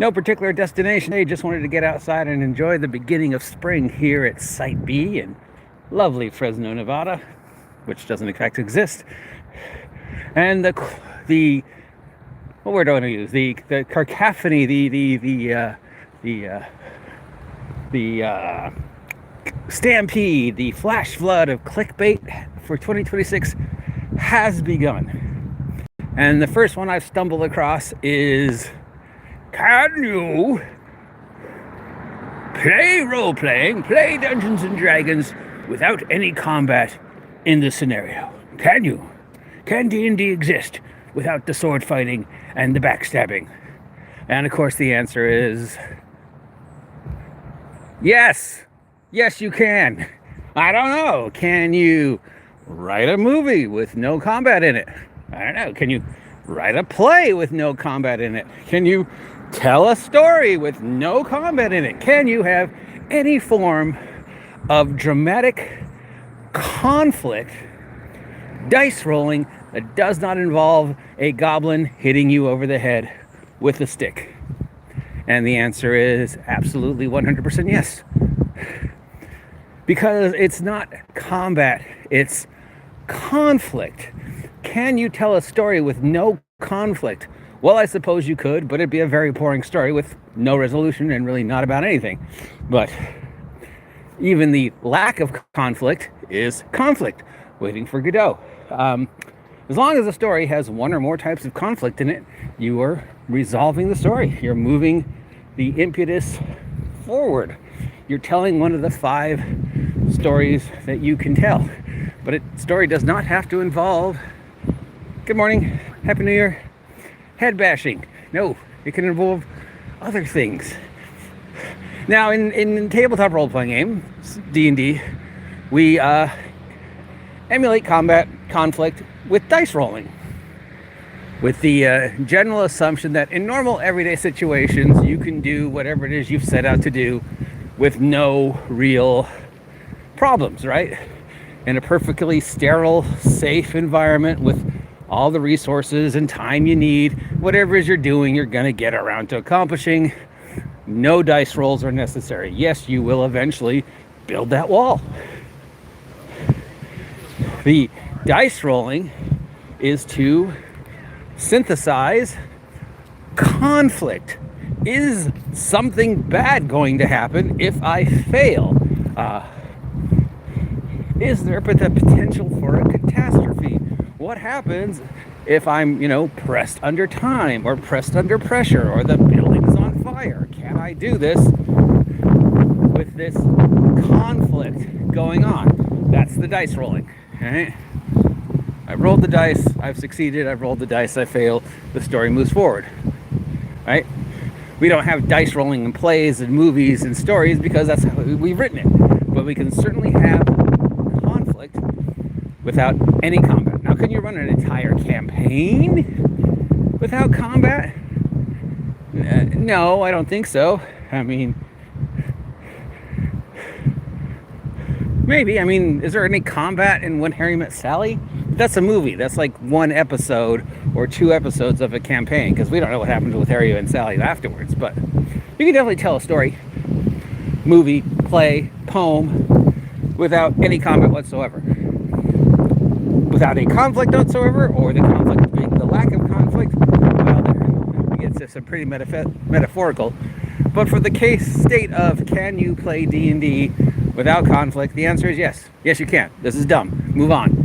No particular destination. I just wanted to get outside and enjoy the beginning of spring here at Site B in lovely Fresno, Nevada, which doesn't in fact exist. And the what word do I want to use? The cacophony, the stampede, the flash flood of clickbait for 2026 has begun. And the first one I've stumbled across is, can you play role-playing, play Dungeons and Dragons without any combat in the scenario? Can you? Can D&D exist without the sword fighting and the backstabbing? And of course the answer is yes. Yes, you can. I don't know. Can you write a movie with no combat in it? I don't know. Can you write a play with no combat in it? Can you tell a story with no combat in it? Can you have any form of dramatic conflict, dice rolling, that does not involve a goblin hitting you over the head with a stick? And the answer is absolutely 100% yes. Because it's not combat, it's conflict. Can you tell a story with no conflict? Well, I suppose you could, but it'd be a very boring story with no resolution and really not about anything. But even the lack of conflict is conflict, waiting for Godot. As long as the story has one or more types of conflict in it, you are resolving the story. You're moving the impetus forward. You're telling one of the 5 stories that you can tell. But a story does not have to involve, good morning, Happy New Year, head bashing. No, it can involve other things. Now, in tabletop role-playing games, D&D, we emulate combat conflict with dice rolling, with the general assumption that in normal everyday situations you can do whatever it is you've set out to do with no real problems, right? In a perfectly sterile, safe environment with all the resources and time you need, whatever it is you're doing, you're going to get around to accomplishing. No dice rolls are necessary. Yes, you will eventually build that wall. The dice rolling is to synthesize conflict. Is something bad going to happen if I fail? Is there the potential for a catastrophe? What happens if I'm, pressed under time or pressed under pressure or the building is on fire? Can I do this with this conflict going on? That's the dice rolling. Right? I rolled the dice, I've succeeded, I've rolled the dice, I failed, the story moves forward. Right? We don't have dice rolling in plays and movies and stories because that's how we've written it. But we can certainly have conflict without any combat. Now, can you run an entire campaign without combat? No, I don't think so. I mean, maybe. I mean, is there any combat in When Harry Met Sally? That's a movie. That's like 1 episode or 2 episodes of a campaign, because we don't know what happened with Harry and Sally afterwards. But you can definitely tell a story, movie, play, poem, without any combat whatsoever. Without a conflict whatsoever, or the conflict being the lack of conflict, well, there it gets some pretty metaphorical. But for the case state of can you play D&D without conflict, the answer is yes. Yes, you can. This is dumb. Move on.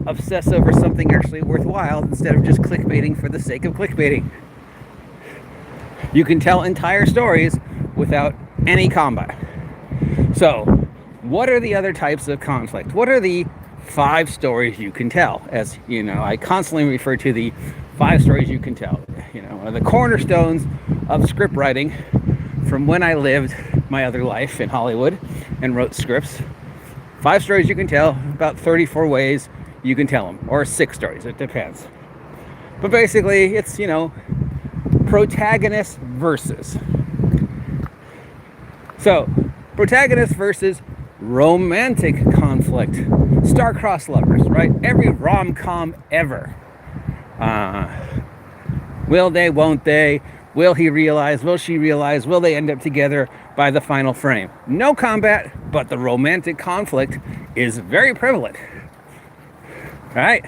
Obsess over something actually worthwhile instead of just clickbaiting for the sake of clickbaiting. You can tell entire stories without any combat. So, what are the other types of conflict? What are the 5 stories you can tell? As you know, I constantly refer to the 5 stories you can tell. Are the cornerstones of script writing from when I lived my other life in Hollywood and wrote scripts. 5 stories you can tell, about 34 ways you can tell them, or 6 stories, it depends. But basically, it's, protagonist versus. So, protagonist versus romantic conflict. Star-crossed lovers, right? Every rom-com ever. Will they, won't they? Will he realize? Will she realize? Will they end up together by the final frame? No combat, but the romantic conflict is very prevalent. Right?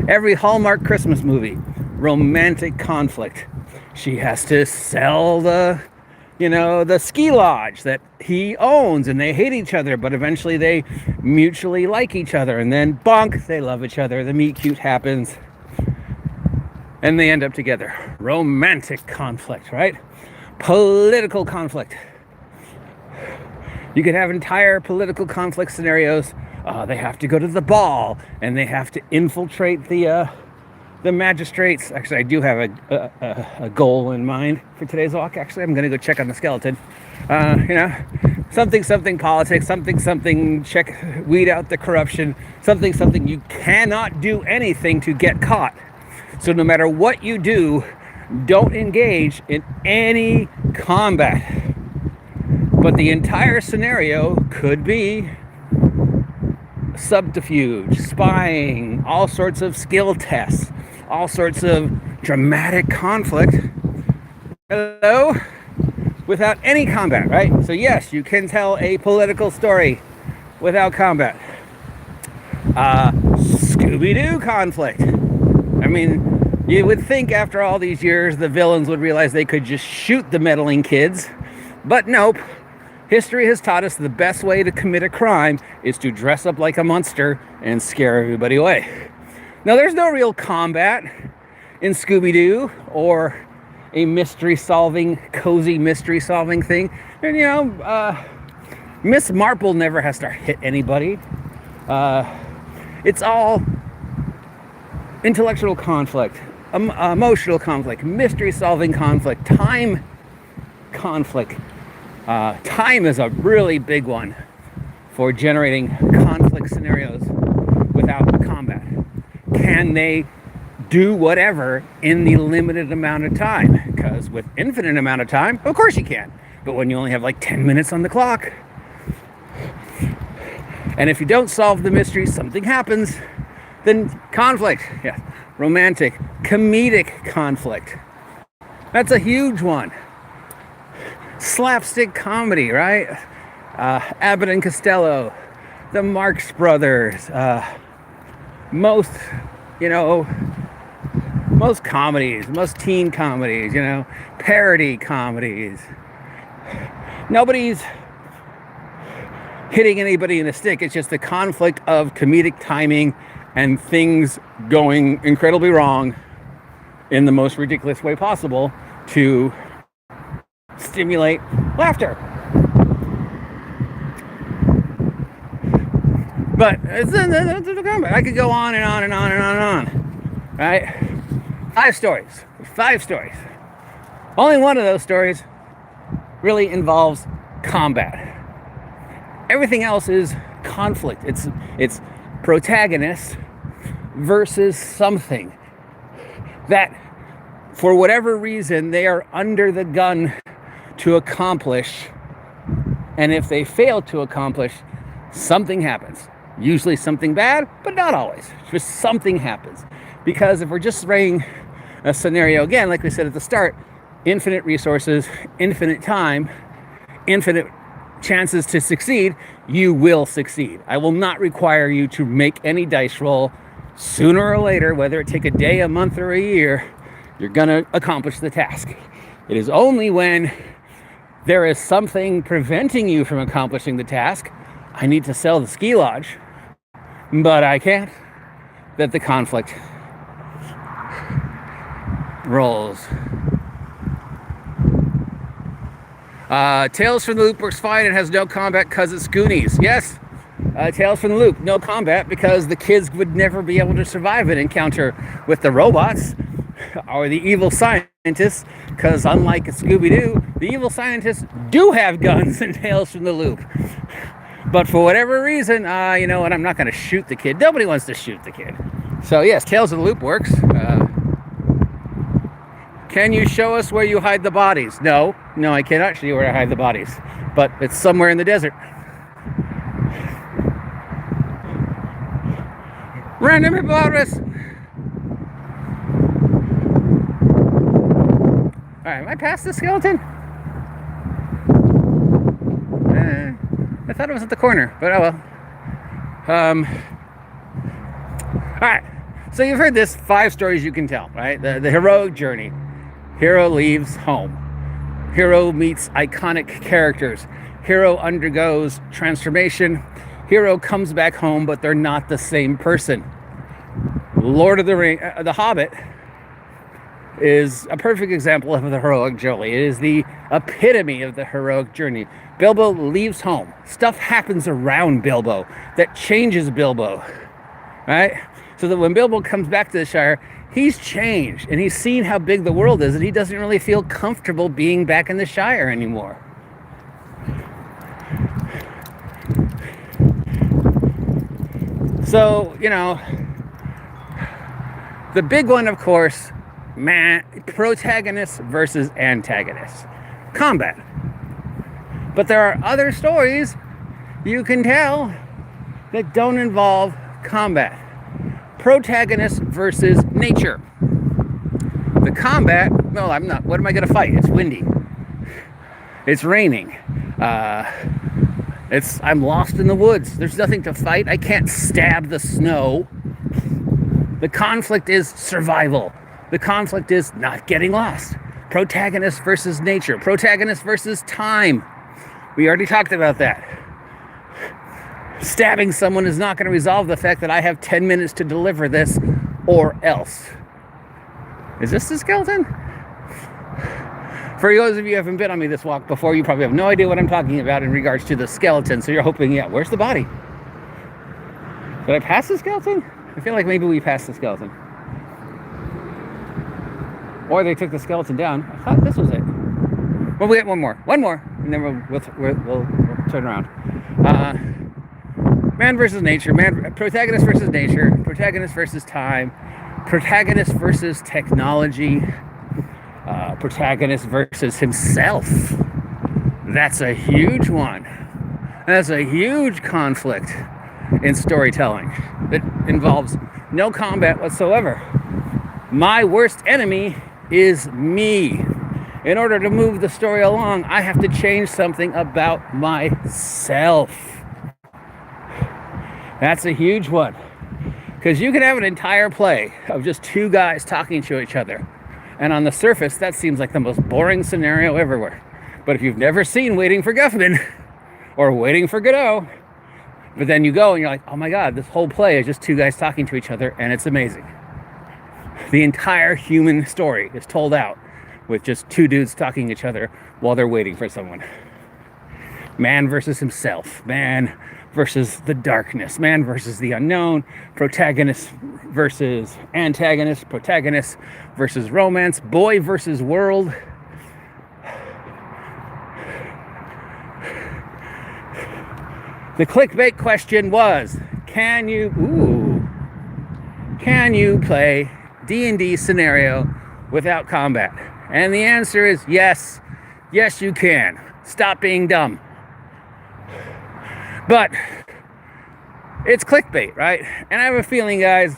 Every Hallmark Christmas movie, romantic conflict. She has to sell the ski lodge that he owns, and they hate each other, but eventually they mutually like each other, and then bonk, they love each other. The meet cute happens, and they end up together. Romantic conflict, right? Political conflict. You could have entire political conflict scenarios. They have to go to the ball, and they have to infiltrate the magistrates. Actually, I do have a goal in mind for today's walk. Actually, I'm going to go check on the skeleton. Something politics, something check, weed out the corruption, something. You cannot do anything to get caught. So no matter what you do, don't engage in any combat. But the entire scenario could be subterfuge, spying, all sorts of skill tests, all sorts of dramatic conflict. Hello? Without any combat, right? So yes, you can tell a political story without combat. Scooby-Doo conflict. I mean, you would think after all these years the villains would realize they could just shoot the meddling kids, but nope. History has taught us the best way to commit a crime is to dress up like a monster and scare everybody away. Now, there's no real combat in Scooby-Doo or a cozy mystery-solving thing. And, Miss Marple never has to hit anybody. It's all intellectual conflict, emotional conflict, mystery-solving conflict, time conflict. Time is a really big one for generating conflict scenarios without combat. Can they do whatever in the limited amount of time? Because with infinite amount of time, of course you can. But when you only have like 10 minutes on the clock, and if you don't solve the mystery, something happens, then conflict. Yeah, romantic, comedic conflict. That's a huge one. Slapstick comedy, right? Abbott and Costello, the Marx Brothers, most comedies, most teen comedies, parody comedies. Nobody's hitting anybody in the stick. It's just the conflict of comedic timing and things going incredibly wrong in the most ridiculous way possible to stimulate laughter. But I could go on and on and on and on and on. Right? 5 stories. Only one of those stories really involves combat. Everything else is conflict. It's protagonist versus something that, for whatever reason, they are under the gun to accomplish, and if they fail to accomplish, something happens. Usually something bad, but not always. Just something happens. Because if we're just writing a scenario, again, like we said at the start, infinite resources, infinite time, infinite chances to succeed, you will succeed. I will not require you to make any dice roll. Sooner or later, whether it take a day, a month, or a year, you're going to accomplish the task. It is only when there is something preventing you from accomplishing the task, I need to sell the ski lodge, but I can't, that the conflict rolls. Tales from the Loop works fine and has no combat because it's Goonies. Yes, Tales from the Loop, no combat because the kids would never be able to survive an encounter with the robots or the evil scientists, because unlike Scooby-Doo, the evil scientists do have guns in Tales from the Loop. But for whatever reason, you know what, I'm not going to shoot the kid. Nobody wants to shoot the kid. So yes, Tales of the Loop works. Can you show us where you hide the bodies? No, I cannot show you where I hide the bodies. But it's somewhere in the desert. Random hippopotamus. right, am I past the skeleton? I thought it was at the corner, but oh well. All right, so you've heard this 5 stories you can tell, right? The heroic journey. Hero leaves home. Hero meets iconic characters. Hero undergoes transformation. Hero comes back home, but they're not the same person. Lord of the Rings, The Hobbit, is a perfect example of the heroic journey. It is the epitome of the heroic journey. Bilbo leaves home. Stuff happens around Bilbo that changes Bilbo, right? So that when Bilbo comes back to the Shire, he's changed and he's seen how big the world is, and he doesn't really feel comfortable being back in the Shire anymore. So, the big one, of course, protagonist versus antagonist. Combat. But there are other stories you can tell that don't involve combat. Protagonist versus nature. The combat, no, I'm not. What am I going to fight? It's windy. It's raining. I'm lost in the woods. There's nothing to fight. I can't stab the snow. The conflict is survival. The conflict is not getting lost. Protagonist versus nature. Protagonist versus time. We already talked about that. Stabbing someone is not going to resolve the fact that I have 10 minutes to deliver this, or else. Is this the skeleton? For those of you who haven't been on me this walk before, you probably have no idea what I'm talking about in regards to the skeleton, so you're hoping, yeah, where's the body? Did I pass the skeleton? I feel like maybe we passed the skeleton. Or they took the skeleton down. I thought this was it. Well, we get one more, and then we'll turn around. Man versus nature, protagonist versus nature, protagonist versus time, protagonist versus technology, protagonist versus himself. That's a huge one. That's a huge conflict in storytelling that involves no combat whatsoever. My worst enemy is me. In order to move the story along, I have to change something about myself. That's a huge one. Because you can have an entire play of just 2 guys talking to each other. And on the surface, that seems like the most boring scenario everywhere. But if you've never seen Waiting for Guffman or Waiting for Godot, but then you go and you're like, oh my God, this whole play is just 2 guys talking to each other, and it's amazing. The entire human story is told out with just 2 dudes talking to each other while they're waiting for someone. Man versus himself. Man versus the darkness. Man versus the unknown. Protagonist versus antagonist. Protagonist versus romance. Boy versus world. The clickbait question was, can you play D&D scenario without combat? And the answer is yes. Yes, you can. Stop being dumb. But it's clickbait, right? And I have a feeling, guys,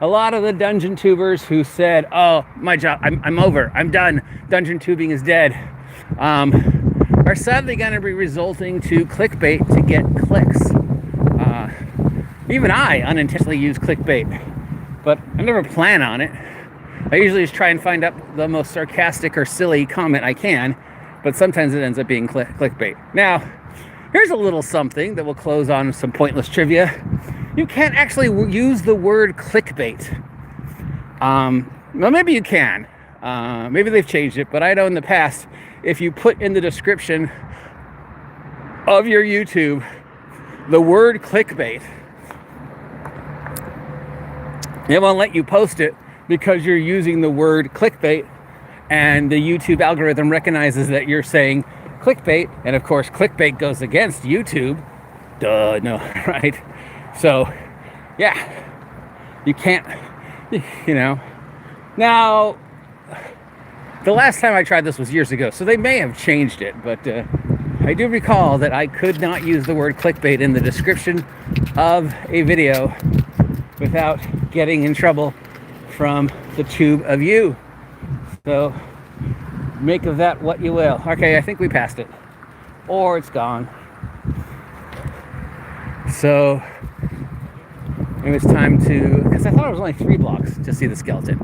a lot of the dungeon tubers who said, oh, my job, I'm over, I'm done, dungeon tubing is dead, are sadly going to be resulting to clickbait to get clicks. Even I unintentionally use clickbait, but I never plan on it. I usually just try and find out the most sarcastic or silly comment I can, but sometimes it ends up being clickbait. Now, here's a little something that will close on some pointless trivia. You can't actually use the word clickbait. Well, maybe you can. Maybe they've changed it, but I know in the past, if you put in the description of your YouTube the word clickbait, it won't let you post it because you're using the word clickbait, and the YouTube algorithm recognizes that you're saying clickbait, and of course clickbait goes against YouTube. Duh, no, right? So, yeah, you can't, Now, the last time I tried this was years ago, so they may have changed it, but I do recall that I could not use the word clickbait in the description of a video without getting in trouble from the tube of you. So Make of that what you will. Okay, I think we passed it. Or it's gone. So it was time to, because I thought it was only 3 blocks to see the skeleton.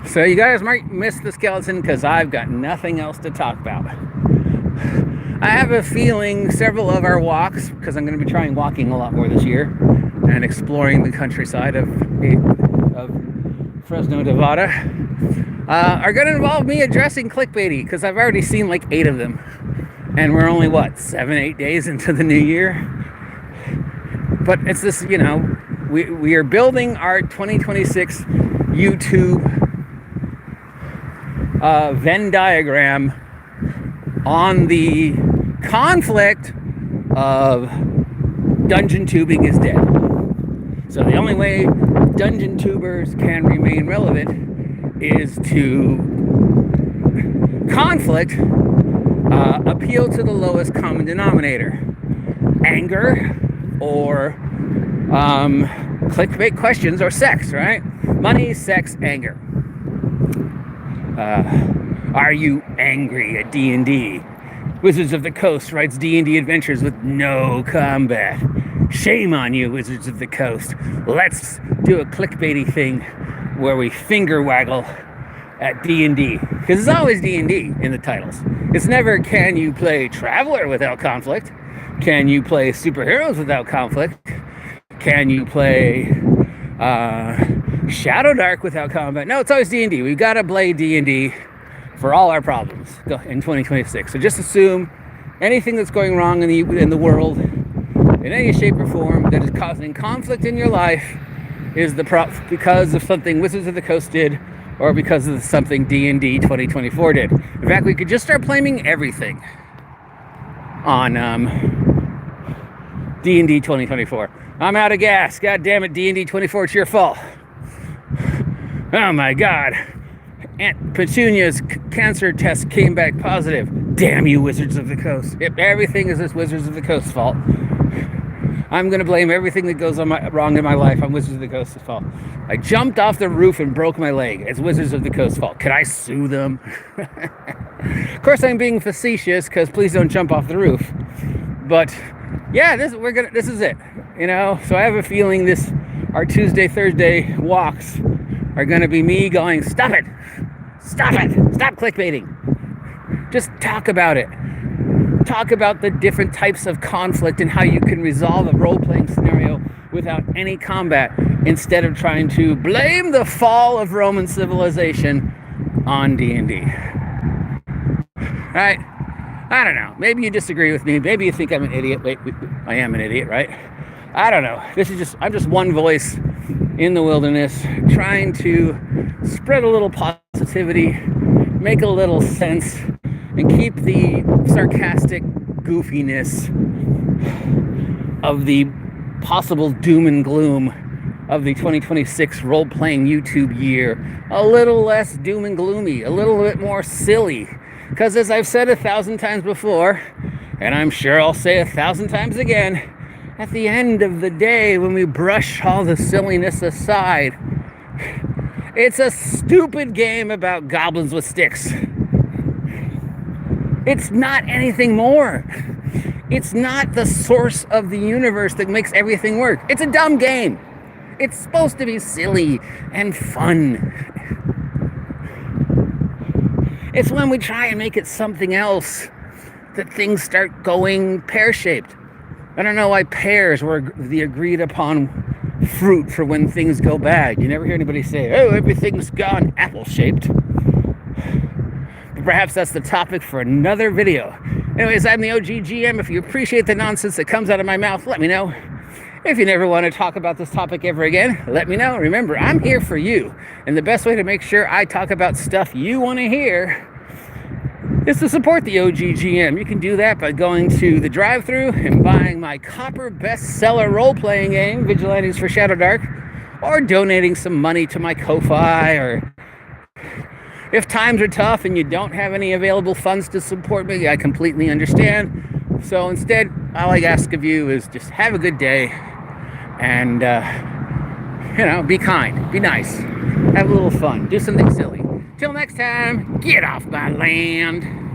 So you guys might miss the skeleton because I've got nothing else to talk about. I have a feeling several of our walks, because I'm going to be trying walking a lot more this year and exploring the countryside of Fresno, Nevada, are going to involve me addressing clickbaity, because I've already seen like 8 of them. And we're only, 7-8 days into the new year? But it's this, we are building our 2026 YouTube Venn diagram on the conflict of dungeon tubing is dead. So the only way dungeon tubers can remain relevant is to conflict, appeal to the lowest common denominator, anger, or clickbait questions, or sex, right? Money, sex, anger. Are you angry at D&D? Wizards of the Coast writes D&D adventures with no combat. Shame on you, Wizards of the Coast. Let's do a clickbaity thing where we finger waggle at D&D. Because it's always D&D in the titles. It's never, can you play Traveler without conflict? Can you play superheroes without conflict? Can you play Shadowdark without combat? No, it's always D&D. We've got to play D&D for all our problems in 2026. So just assume anything that's going wrong in the world, in any shape or form, that is causing conflict in your life is because of something Wizards of the Coast did, or because of something D&D 2024 did. In fact, we could just start blaming everything on D&D 2024. I'm out of gas. God damn it, D&D 24, it's your fault. Oh my God. Aunt Petunia's cancer test came back positive. Damn you, Wizards of the Coast. Yep, everything is this Wizards of the Coast's fault. I'm going to blame everything that goes wrong in my life on Wizards of the Coast's fault. I jumped off the roof and broke my leg. It's Wizards of the Coast's fault. Can I sue them? Of course, I'm being facetious, because please don't jump off the roof. But yeah, this is it. So I have a feeling our Tuesday, Thursday walks are going to be me going, stop it, stop clickbaiting. Just talk about it. Talk about the different types of conflict and how you can resolve a role-playing scenario without any combat, instead of trying to blame the fall of Roman civilization on D&D. Right? I don't know. Maybe you disagree with me. Maybe you think I'm an idiot. Wait, I am an idiot, right? I don't know. I'm just one voice in the wilderness, trying to spread a little positivity, make a little sense, and keep the sarcastic goofiness of the possible doom and gloom of the 2026 role-playing YouTube year a little less doom and gloomy, a little bit more silly. Because as I've said 1,000 times before, and I'm sure I'll say 1,000 times again, at the end of the day, when we brush all the silliness aside, it's a stupid game about goblins with sticks. It's not anything more. It's not the source of the universe that makes everything work. It's a dumb game. It's supposed to be silly and fun. It's when we try and make it something else that things start going pear-shaped. I don't know why pears were the agreed upon fruit for when things go bad. You never hear anybody say, oh, everything's gone apple-shaped. But perhaps that's the topic for another video. Anyways, I'm the OG GM. If you appreciate the nonsense that comes out of my mouth, let me know. If you never want to talk about this topic ever again, let me know. Remember, I'm here for you. And the best way to make sure I talk about stuff you want to hear is to support the OG GM. You can do that by going to the drive-thru and buying my copper bestseller role-playing game, Vigilantes for Shadowdark, or donating some money to my Ko-Fi, or if times are tough and you don't have any available funds to support me, I completely understand. So instead, all I ask of you is just have a good day and, be kind, be nice, have a little fun, do something silly. Till next time, get off my land.